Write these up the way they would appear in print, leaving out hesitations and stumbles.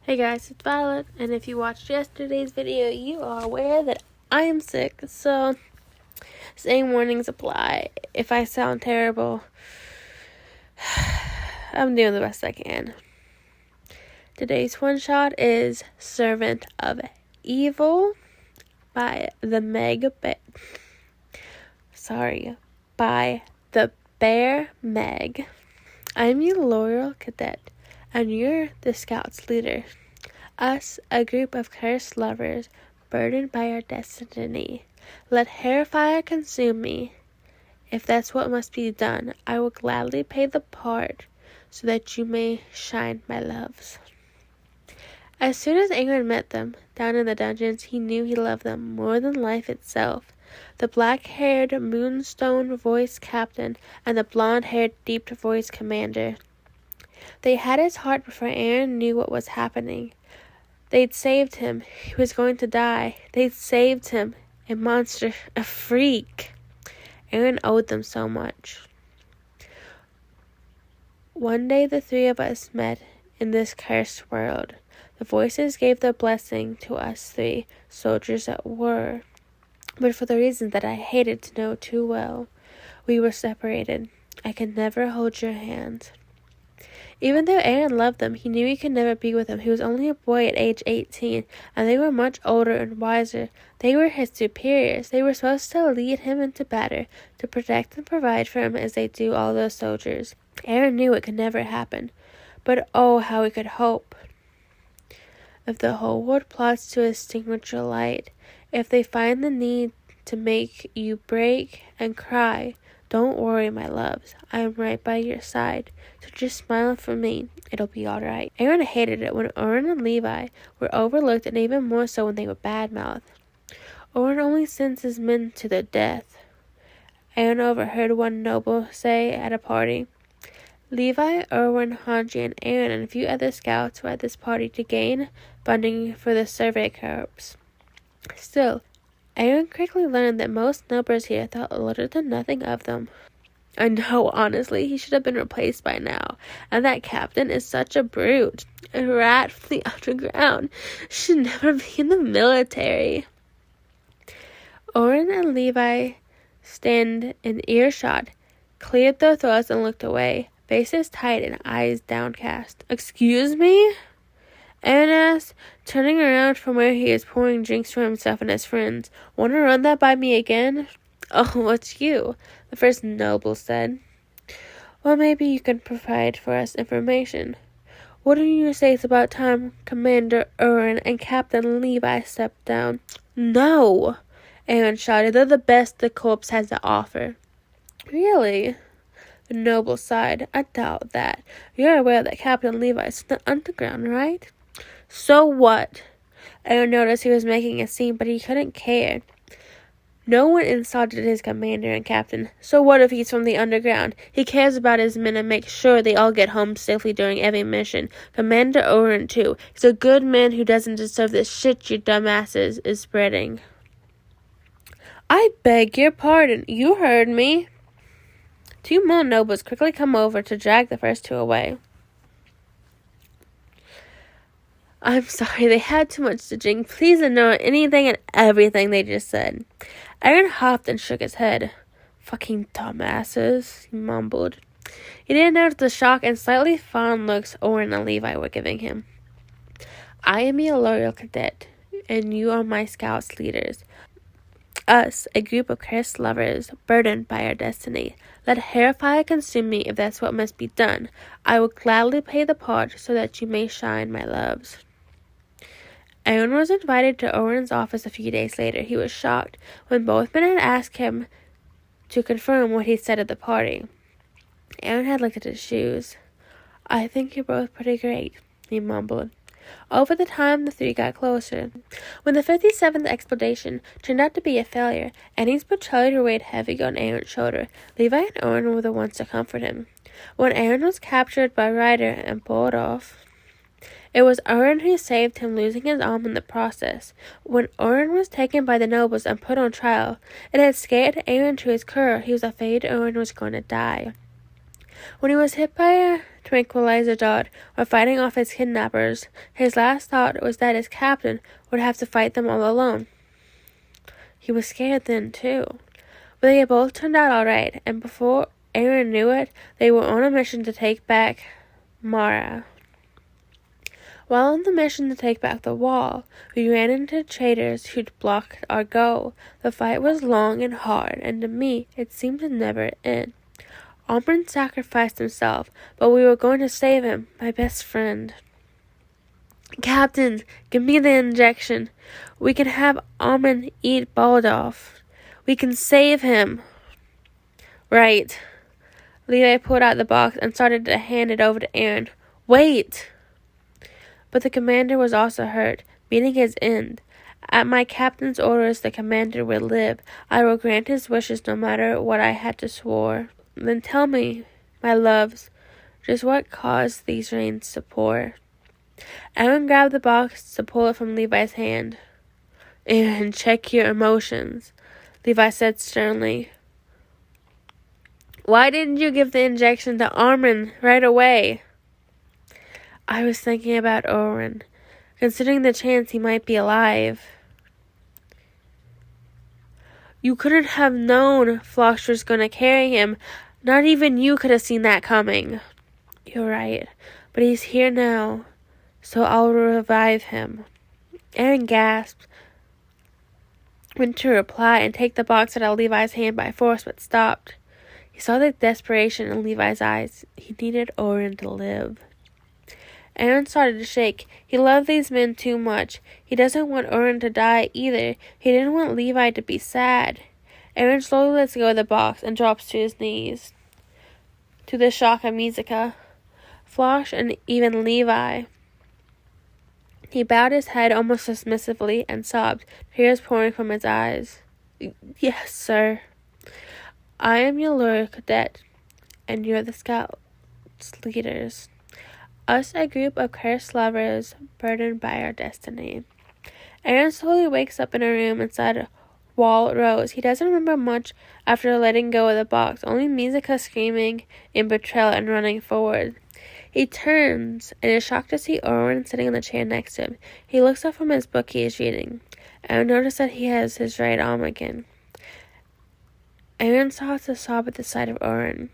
Hey guys, it's Violet, and if you watched yesterday's video, you are aware that I am sick, so same warnings apply. If I sound terrible, I'm doing the best I can. Today's one shot is Servant of Evil by by TheBearMage. I'm your loyal cadet, and you're the Scout's leader. Us, a group of cursed lovers, burdened by our destiny. Let hair fire consume me. If that's what must be done, I will gladly pay the part, so that you may shine, my loves. As soon as Eren met them, down in the dungeons, he knew he loved them more than life itself. The black-haired, moonstone-voiced captain, and the blonde-haired, deep-voiced commander. They had his heart before Eren knew what was happening. They'd saved him. He was going to die. They'd saved him. A monster. A freak. Eren owed them so much. One day the three of us met in this cursed world. The voices gave their blessing to us three, soldiers that were. But for the reasons that I hated to know too well, we were separated. I could never hold your hand. Even though Eren loved them, he knew he could never be with them. He was only a boy at age 18, and they were much older and wiser. They were his superiors. They were supposed to lead him into battle, to protect and provide for him as they do all those soldiers. Eren knew it could never happen, but oh, how he could hope. If the whole world plots to extinguish your light, if they find the need to make you break and cry, don't worry, my loves. I am right by your side. So just smile for me. It'll be alright. Eren hated it when Oren and Levi were overlooked, and even more so when they were bad-mouthed. Oren only sends his men to their death. Eren overheard one noble say at a party, Levi, Erwin, Hanji, and Eren and a few other scouts were at this party to gain funding for the survey corps. Still, Eren quickly learned that most nobles here thought little to nothing of them. I know, honestly, he should have been replaced by now. And that captain is such a brute. A rat from the underground. Should never be in the military. Oren and Levi stand in earshot, cleared their throats and looked away, faces tight and eyes downcast. Excuse me? Eren asked, turning around from where he is pouring drinks for himself and his friends. Want to run that by me again? Oh, it's you, the first noble said. Well, maybe you can provide for us information. What do you say it's about time Commander Eren and Captain Levi stepped down? No, Eren shouted. They're the best the corps has to offer. Really? The noble sighed. I doubt that. You're aware that Captain Levi is in the underground, right? So what? Eren noticed he was making a scene, but he couldn't care. No one insulted his commander and captain. So what if he's from the underground? He cares about his men and makes sure they all get home safely during every mission. Commander Oren, too. He's a good man who doesn't deserve the shit you dumbasses is spreading. I beg your pardon. You heard me. Two more nobles quickly come over to drag the first two away. I'm sorry, they had too much to drink. Please ignore anything and everything they just said. Eren huffed and shook his head. Fucking dumbasses, he mumbled. He didn't notice the shock and slightly fond looks Oren and Levi were giving him. I am your loyal cadet, and you are my scouts' leaders. Us, a group of cursed lovers, burdened by our destiny. Let hair fire consume me if that's what must be done. I will gladly pay the part so that you may shine, my loves. Eren was invited to Oren's office a few days later. He was shocked when both men had asked him to confirm what he said at the party. Eren had looked at his shoes. I think you're both pretty great, he mumbled. Over the time, the three got closer. When the 57th expedition turned out to be a failure, Annie's betrayal weighed heavy on Eren's shoulder. Levi and Oren were the ones to comfort him. When Eren was captured by Ryder and pulled off, it was Oren who saved him, losing his arm in the process. When Oren was taken by the nobles and put on trial, it had scared Eren to his core. He was afraid Oren was going to die. When he was hit by a tranquilizer dart while fighting off his kidnappers, his last thought was that his captain would have to fight them all alone. He was scared then, too. But they both turned out alright, and before Eren knew it, they were on a mission to take back Mara. While on the mission to take back the wall, we ran into traitors who'd blocked our goal. The fight was long and hard, and to me, it seemed to never end. Amon sacrificed himself, but we were going to save him, my best friend. Captain, give me the injection. We can have Amon eat Baldolf. We can save him. Right. Levi pulled out the box and started to hand it over to Eren. Wait! But the commander was also hurt, meeting his end. At my captain's orders, the commander would live. I will grant his wishes no matter what I had to swore. Then tell me, my loves, just what caused these rains to pour? Eren grabbed the box to pull it from Levi's hand. Eren, check your emotions, Levi said sternly. Why didn't you give the injection to Amon right away? I was thinking about Eren, considering the chance he might be alive. You couldn't have known Flox was going to carry him. Not even you could have seen that coming. You're right, but he's here now, so I'll revive him. Eren gasped, went to reply and take the box out of Levi's hand by force, but stopped. He saw the desperation in Levi's eyes. He needed Eren to live. Eren started to shake. He loved these men too much. He doesn't want Eren to die either. He didn't want Levi to be sad. Eren slowly lets go of the box and drops to his knees. To the shock of Mizika, Flox, and even Levi. He bowed his head almost submissively and sobbed, tears pouring from his eyes. Yes, sir. I am your loyal cadet, and you're the Scouts' leaders. Us, a group of cursed lovers, burdened by our destiny. Eren slowly wakes up in a room inside Wall Rose. He doesn't remember much after letting go of the box, only Mizika screaming in betrayal and running forward. He turns and is shocked to see Eren sitting in the chair next to him. He looks up from his book he is reading. Eren noticed that he has his right arm again. Eren starts to sob at the sight of Eren.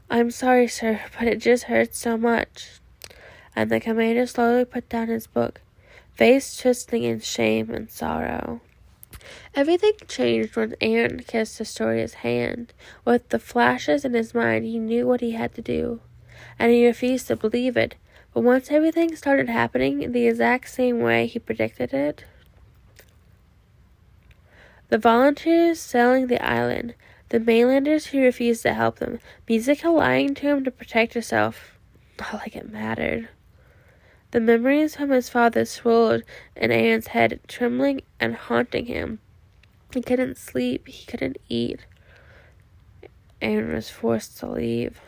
I'm sorry, sir, but it just hurts so much. And the commander slowly put down his book, face twisting in shame and sorrow. Everything changed when Eren kissed Historia's hand. With the flashes in his mind, he knew what he had to do, and he refused to believe it. But once everything started happening in the exact same way he predicted it, the volunteers sailing the island, the mainlanders who refused to help them, Mizika lying to him to protect herself, not like it mattered. The memories from his father swirled in Eren's head, trembling and haunting him. He couldn't sleep, he couldn't eat. Eren was forced to leave.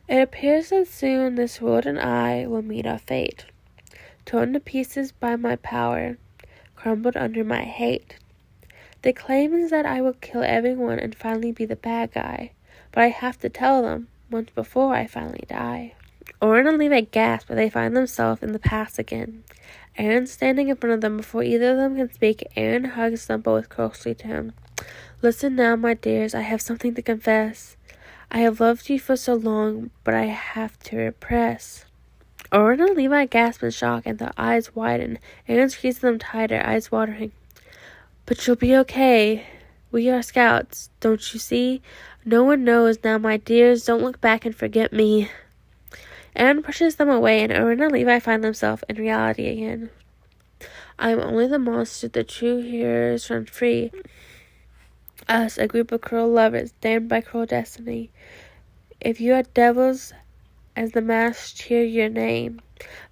It appears that soon this world and I will meet our fate. Torn to pieces by my power, crumbled under my hate. The claim is that I will kill everyone and finally be the bad guy, but I have to tell them once before I finally die. Eren and Levi gasp, but they find themselves in the past again. Eren standing in front of them before either of them can speak. Eren hugs them both closely to him. Listen now, my dears, I have something to confess. I have loved you for so long, but I have to repress. Eren and Levi gasp in shock, and their eyes widen. Eren squeezes them tighter, eyes watering. But you'll be okay. We are scouts, don't you see? No one knows now, my dears. Don't look back and forget me. Eren pushes them away, and Eren and Levi find themselves in reality again. I am only the monster, the true heroes run free. Us, a group of cruel lovers, damned by cruel destiny. If you are devils, as the mass cheer your name,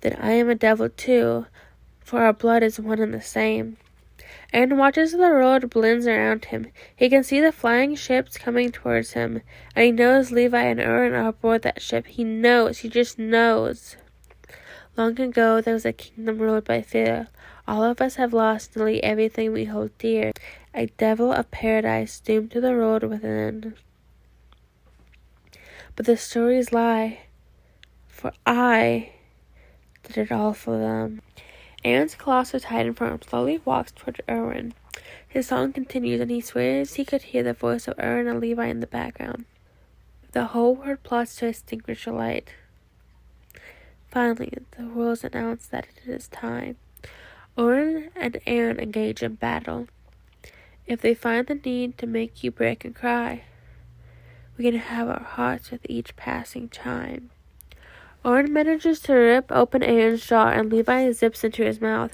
then I am a devil too, for our blood is one and the same. Eren watches as the world blends around him. He can see the flying ships coming towards him, and he knows Levi and Eren are aboard that ship. He knows, he just knows. Long ago, there was a kingdom ruled by fear. All of us have lost nearly everything we hold dear. A devil of paradise doomed to the world within. but the stories lie, for I did it all for them. Eren's colossal titan form slowly walks toward Eren. His song continues, and he swears he could hear the voice of Eren and Levi in the background. The whole world plots to extinguish the light. Finally, the rules announce that it is time. Eren and Eren engage in battle. If they find the need to make you break and cry, we can have our hearts with each passing chime. Eren manages to rip open Eren's jaw, and Levi zips into his mouth.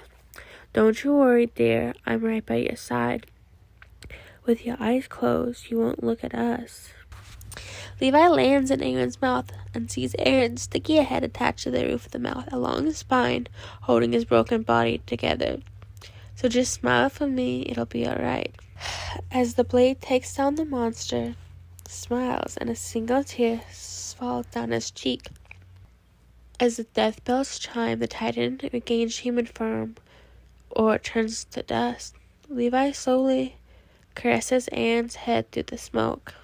Don't you worry, dear, I'm right by your side. With your eyes closed, you won't look at us. Levi lands in Eren's mouth and sees Eren's sticky head attached to the roof of the mouth, along his spine, holding his broken body together. So just smile for me, it'll be alright. As the blade takes down the monster, smiles, and a single tear falls down his cheek. As the death bells chime, the Titan regains human form, or turns to dust. Levi slowly caresses Eren's head through the smoke.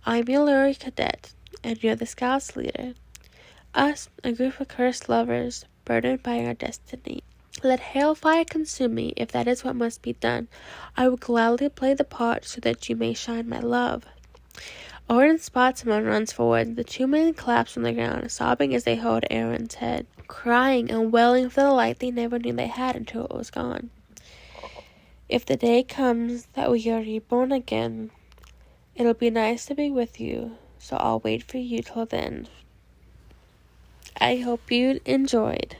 I'm your Luri cadet, and you're the Scouts leader. Us, a group of cursed lovers, burdened by our destiny. Let hellfire consume me, if that is what must be done. I will gladly play the part so that you may shine my love. Eren spots him and runs forward. The two men collapse on the ground, sobbing as they hold Eren's head, crying and wailing for the light they never knew they had until it was gone. If the day comes that we are reborn again, it'll be nice to be with you, so I'll wait for you till then. I hope you enjoyed.